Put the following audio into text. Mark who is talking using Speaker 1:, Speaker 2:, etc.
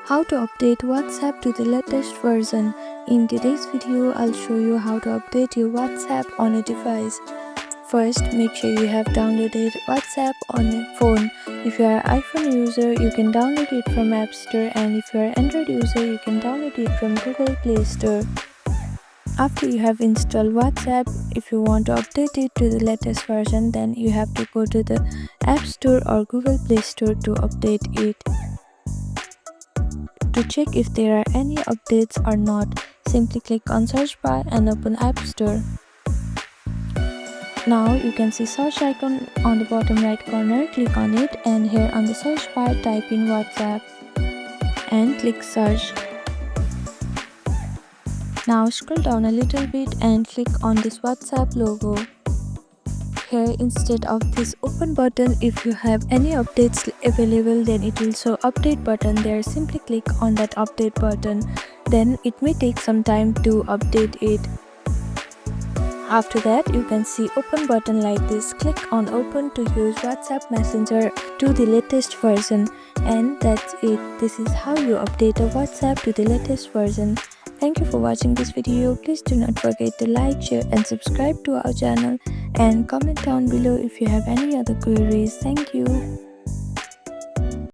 Speaker 1: How to update WhatsApp to the latest version. In today's video, I'll show you how to update your WhatsApp on a device. First, make sure you have downloaded WhatsApp on your phone. If you are an iPhone user, you can download it from App Store, and if you are an Android user, you can download it from Google Play Store. After you have installed WhatsApp, if you want to update it to the latest version, then you have to go to the App Store or Google Play Store to update it. To check if there are any updates or not, simply click on search bar and open App Store. Now you can see search icon on the bottom right corner. Click on it, and here on the search bar type in WhatsApp and click search. Now scroll down a little bit and click on this WhatsApp logo. Here, instead of this open button, if you have any updates available, then it will show update button there. Simply click on that update button. Then it may take some time to update it. After that, you can see open button like this. Click on open to use WhatsApp Messenger to the latest version. And that's it. This is how you update a WhatsApp to the latest version. Thank you for watching this video. Please do not forget to like, share and subscribe to our channel, and comment down below if you have any other queries. Thank you.